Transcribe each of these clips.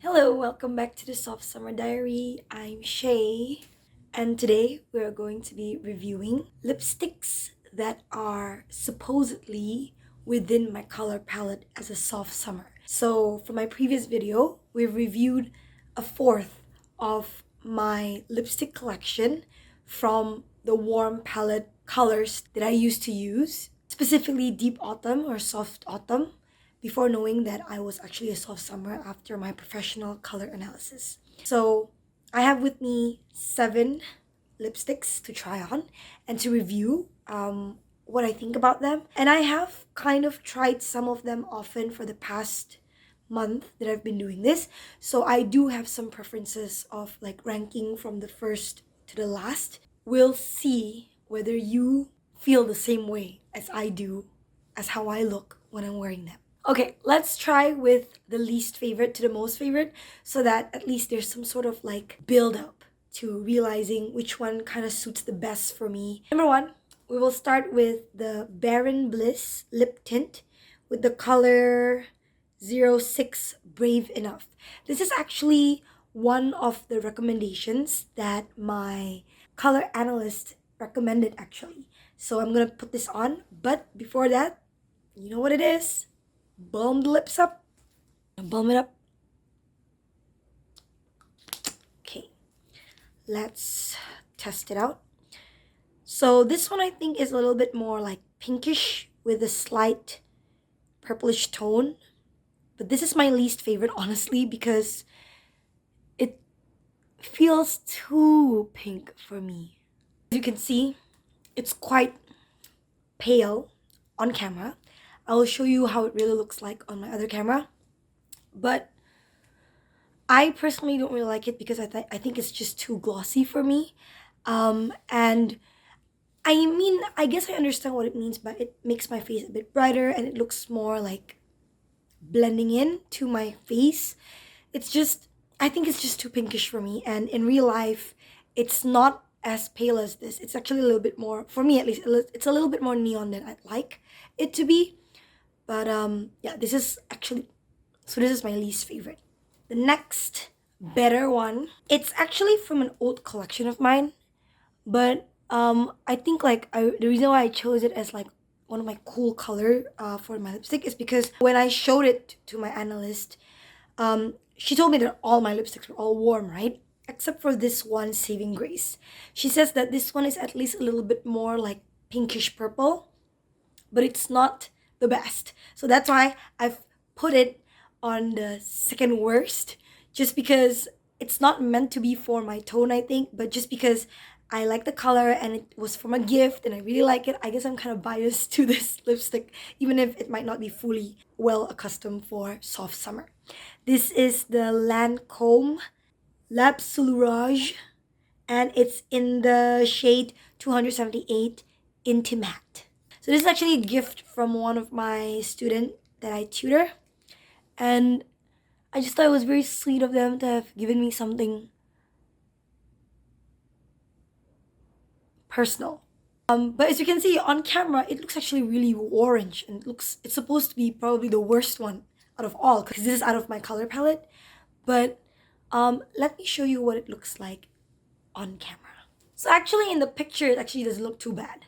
Hello, welcome back to the Soft Summer Diary. I'm Shay, and today we're going to be reviewing lipsticks that are supposedly within my color palette as a soft summer. So, for my previous video, we've reviewed a fourth of my lipstick collection from the warm palette colors that I used to use, specifically Deep Autumn or Soft Autumn, before knowing that I was actually a soft summer after my professional color analysis. So I have with me 7 lipsticks to try on and to review what I think about them. And I have kind of tried some of them often for the past month that I've been doing this. So I do have some preferences of like ranking from the first to the last. We'll see whether you feel the same way as I do as how I look when I'm wearing them. Okay, let's try with the least favorite to the most favorite so that at least there's some sort of like build up to realizing which one kind of suits the best for me. Number 1, we will start with the Barren Bliss lip tint with the color 06 Brave Enough. This is actually one of the recommendations that my color analyst recommended actually. So I'm gonna put this on, but before that, you know what it is? Balm the lips up. Balm it up. Okay, let's test it out. So this one I think is a little bit more like pinkish with a slight purplish tone. But this is my least favorite, honestly, because it feels too pink for me. As you can see, it's quite pale on camera. I will show you how it really looks like on my other camera. But I personally don't really like it because I think it's just too glossy for me. And I mean, I guess I understand what it means, but it makes my face a bit brighter and it looks more like blending in to my face. It's just, I think it's just too pinkish for me. And in real life, it's not as pale as this. It's actually a little bit more, for me at least, it's a little bit more neon than I'd like it to be. But yeah, this is my least favorite. The next better one, it's actually from an old collection of mine, but I think the reason why I chose it as like one of my cool color for my lipstick is because when I showed it to my analyst, she told me that all my lipsticks were all warm, right? Except for this one, Saving Grace. She says that this one is at least a little bit more like pinkish purple, but it's not the best. So that's why I've put it on the second worst, just because it's not meant to be for my tone, I think, but just because I like the color and it was from a gift and I really like it. I guess I'm kind of biased to this lipstick, even if it might not be fully well accustomed for soft summer. This is the Lancome L'Absoulurage, and it's in the shade 278 Intimate. So this is actually a gift from one of my students that I tutor, and I just thought it was very sweet of them to have given me something personal. But as you can see on camera, it looks actually really orange, and it's supposed to be probably the worst one out of all because this is out of my color palette. But let me show you what it looks like on camera. So actually in the picture, it actually doesn't look too bad.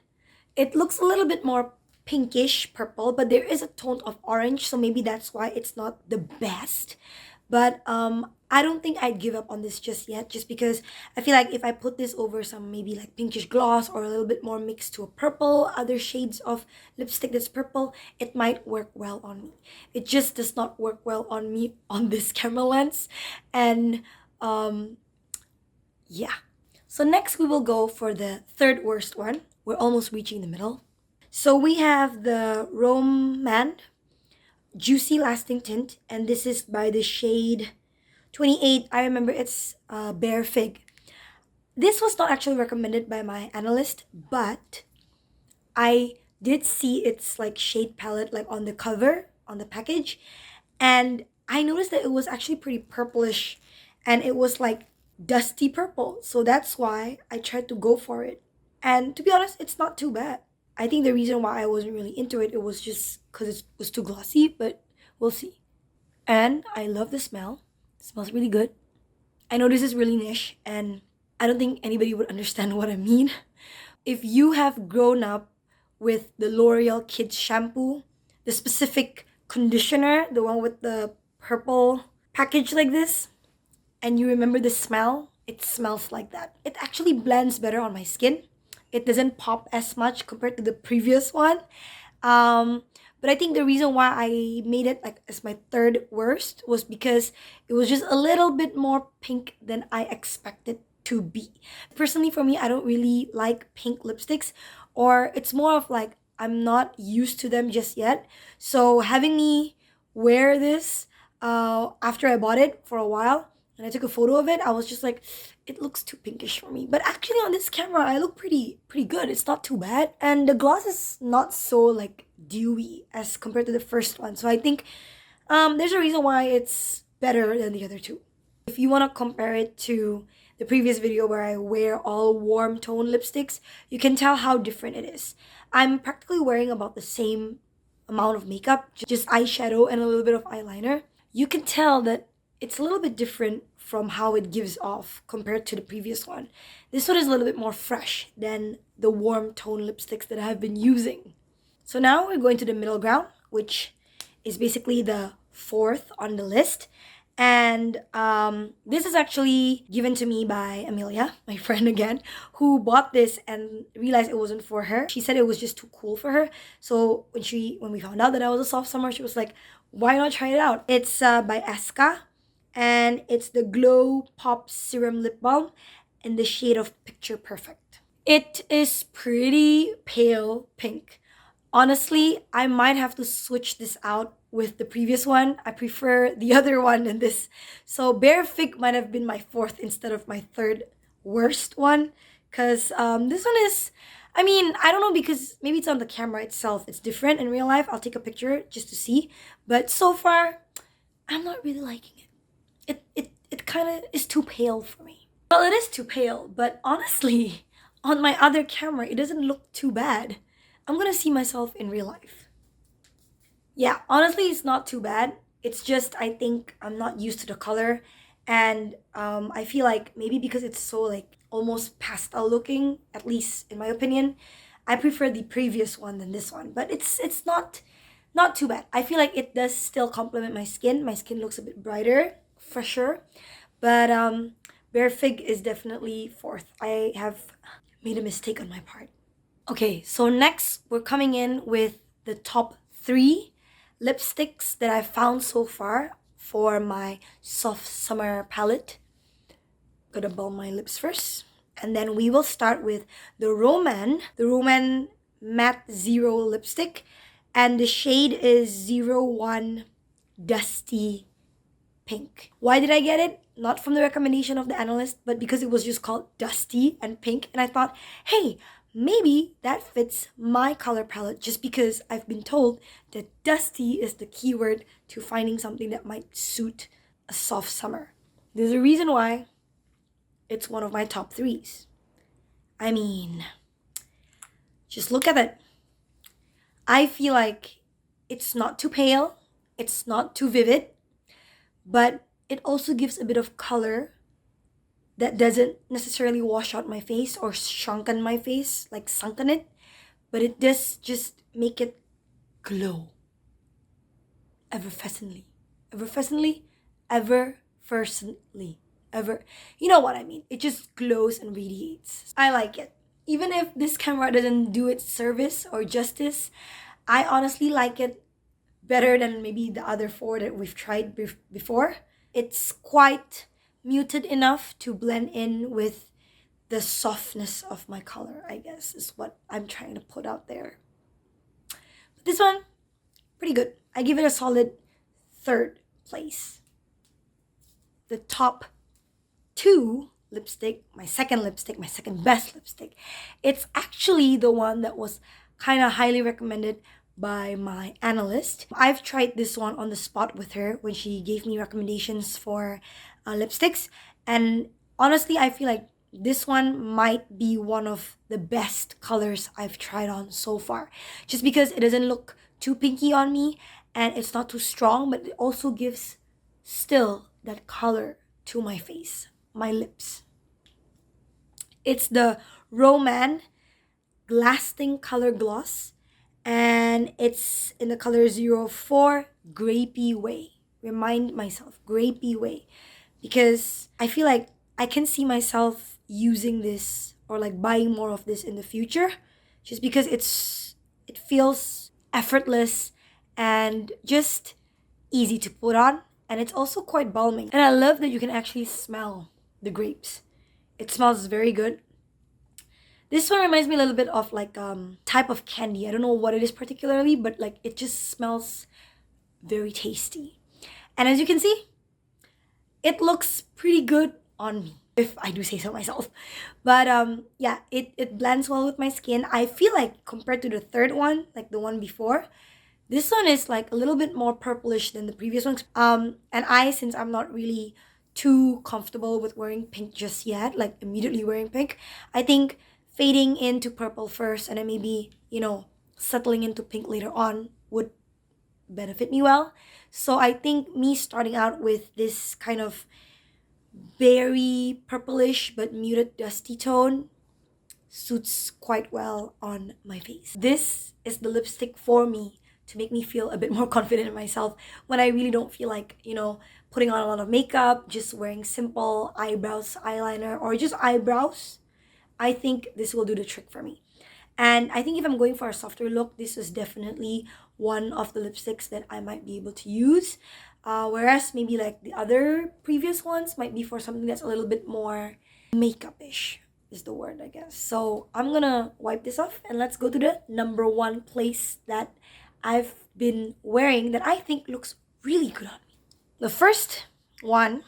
It looks a little bit more pinkish purple, but there is a tone of orange, so maybe that's why it's not the best. But I don't think I'd give up on this just yet, just because I feel like if I put this over some maybe like pinkish gloss or a little bit more mixed to a purple, other shades of lipstick that's purple, it might work well on me. It just does not work well on me on this camera lens. And yeah. So next we will go for the third worst one. We're almost reaching the middle. So we have the Romand Juicy Lasting Tint, and this is by the shade 28. I remember it's Bare Fig. This was not actually recommended by my analyst, but I did see its like shade palette like on the cover, on the package, and I noticed that it was actually pretty purplish and it was like dusty purple. So that's why I tried to go for it. And to be honest, it's not too bad. I think the reason why I wasn't really into it, it was just because it was too glossy, but we'll see. And I love the smell. It smells really good. I know this is really niche and I don't think anybody would understand what I mean. If you have grown up with the L'Oreal Kids shampoo, the specific conditioner, the one with the purple package like this, and you remember the smell, it smells like that. It actually blends better on my skin. It doesn't pop as much compared to the previous one. Um, but I think the reason why I made it like as my third worst was because it was just a little bit more pink than I expected to be. Personally, for me, I don't really like pink lipsticks, or it's more of like I'm not used to them just yet. So having me wear this after I bought it for a while and I took a photo of it, I was just like, it looks too pinkish for me. But actually on this camera, I look pretty good. It's not too bad. And the gloss is not so like dewy as compared to the first one. So I think there's a reason why it's better than the other two. If you want to compare it to the previous video where I wear all warm tone lipsticks, you can tell how different it is. I'm practically wearing about the same amount of makeup, just eyeshadow and a little bit of eyeliner. You can tell that it's a little bit different from how it gives off compared to the previous one. This one is a little bit more fresh than the warm tone lipsticks that I've been using. So now we're going to the middle ground, which is basically the fourth on the list. And this is actually given to me by Amelia, my friend again, who bought this and realized it wasn't for her. She said it was just too cool for her. So when we found out that I was a soft summer, she was like, why not try it out? It's by Eska, and it's the Glow Pop Serum Lip Balm in the shade of Picture Perfect. It is pretty pale pink. Honestly, I might have to switch this out with the previous one. I prefer the other one than this. So Bare Fig might have been my fourth instead of my third worst one. Because this one is, I mean, I don't know, because maybe it's on the camera itself. It's different in real life. I'll take a picture just to see. But so far, I'm not really liking it. It kind of is too pale for me. Well, it is too pale, but honestly, on my other camera, it doesn't look too bad. I'm gonna see myself in real life. Yeah, honestly, it's not too bad. It's just I think I'm not used to the color, and I feel like maybe because it's so like almost pastel looking, at least in my opinion, I prefer the previous one than this one. But it's not too bad. I feel like it does still complement my skin. My skin looks a bit brighter for sure, but Bare Fig is definitely fourth. I have made a mistake on my part. Okay, so next we're coming in with the top 3 lipsticks that I've found so far for my soft summer palette. Gonna balm my lips first. And then we will start with the Roman Matte Zero lipstick. And the shade is 01 Dusty Pink. Why did I get it? Not from the recommendation of the analyst, but because it was just called Dusty and Pink. And I thought, hey, maybe that fits my color palette, just because I've been told that dusty is the keyword to finding something that might suit a soft summer. There's a reason why it's one of my top 3s. I mean, just look at it. I feel like it's not too pale, it's not too vivid, but it also gives a bit of color that doesn't necessarily wash out my face or shrunken my face, like sunken it, but it does just make it glow. Effervescently. You know what I mean. It just glows and radiates. I like it. Even if this camera doesn't do its service or justice, I honestly like it better than maybe the other 4 that we've tried before. It's quite muted enough to blend in with the softness of my color, I guess, is what I'm trying to put out there. But this one, pretty good. I give it a solid 3rd place. The top 2 lipstick, my second best lipstick, it's actually the one that was kind of highly recommended by my analyst. I've tried this one on the spot with her when she gave me recommendations for lipsticks, and honestly I feel like this one might be one of the best colors I've tried on so far, just because it doesn't look too pinky on me and it's not too strong, but it also gives still that color to my face, my lips. It's the Roman Lasting Color Gloss, and it's in the color 04 Grapey Way. Remind myself, Grapey Way, because I feel like I can see myself using this or like buying more of this in the future, just because it feels effortless and just easy to put on, and it's also quite balming. And I love that you can actually smell the grapes. It smells very good. This one reminds me a little bit of like type of candy. I don't know what it is particularly, but like it just smells very tasty. And as you can see, it looks pretty good on me, if I do say so myself. But yeah, it blends well with my skin. I feel like compared to the third one, like the one before, this one is like a little bit more purplish than the previous ones. And since I'm not really too comfortable with wearing pink just yet, like immediately wearing pink, I think fading into purple first and then maybe, settling into pink later on would benefit me well. So I think me starting out with this kind of berry purplish but muted dusty tone suits quite well on my face. This is the lipstick for me to make me feel a bit more confident in myself when I really don't feel like, putting on a lot of makeup, just wearing simple eyebrows, eyeliner, or just eyebrows. I think this will do the trick for me. And I think if I'm going for a softer look, this is definitely one of the lipsticks that I might be able to use. Whereas maybe like the other previous ones might be for something that's a little bit more makeup-ish is the word, I guess. So I'm gonna wipe this off and let's go to the number one place that I've been wearing that I think looks really good on me. The first one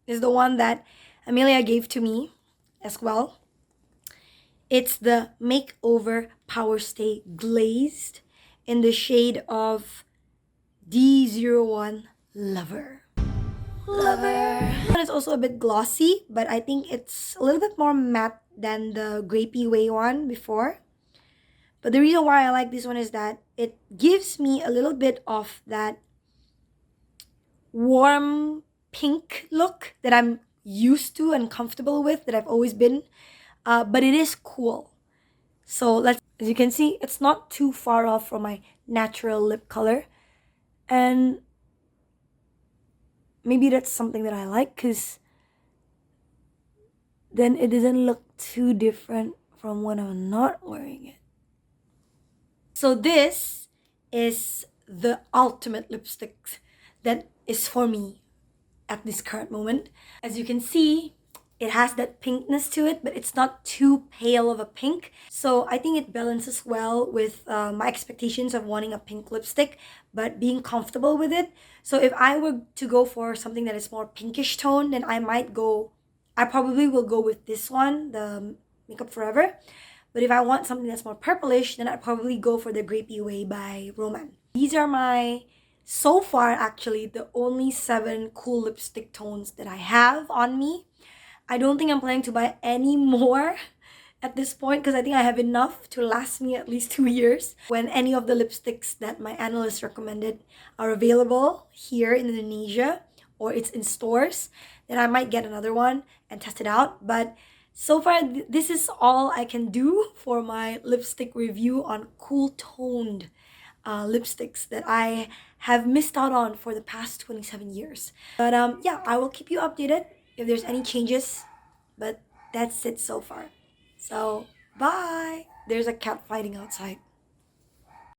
is the one that Amelia gave to me as well. It's the Makeover Power Stay Glazed in the shade of D01 Lover. And it's also a bit glossy, but I think it's a little bit more matte than the Grapey Way one before. But the reason why I like this one is that it gives me a little bit of that warm pink look that I'm used to and comfortable with, that I've always been. But it is cool. So as you can see, it's not too far off from my natural lip color. And maybe that's something that I like, because then it doesn't look too different from when I'm not wearing it. So this is the ultimate lipstick that is for me at this current moment. As you can see, it has that pinkness to it, but it's not too pale of a pink. So I think it balances well with my expectations of wanting a pink lipstick, but being comfortable with it. So if I were to go for something that is more pinkish tone, then I probably will go with this one, the Makeup Forever. But if I want something that's more purplish, then I'd probably go for the Grapey Way by Roman. These are so far actually, the only 7 cool lipstick tones that I have on me. I don't think I'm planning to buy any more at this point, because I think I have enough to last me at least 2 years. When any of the lipsticks that my analyst recommended are available here in Indonesia or it's in stores, then I might get another one and test it out. But so far, this is all I can do for my lipstick review on cool toned lipsticks that I have missed out on for the past 27 years. But yeah, I will keep you updated if there's any changes. But that's it so far. So bye. There's a cat fighting outside.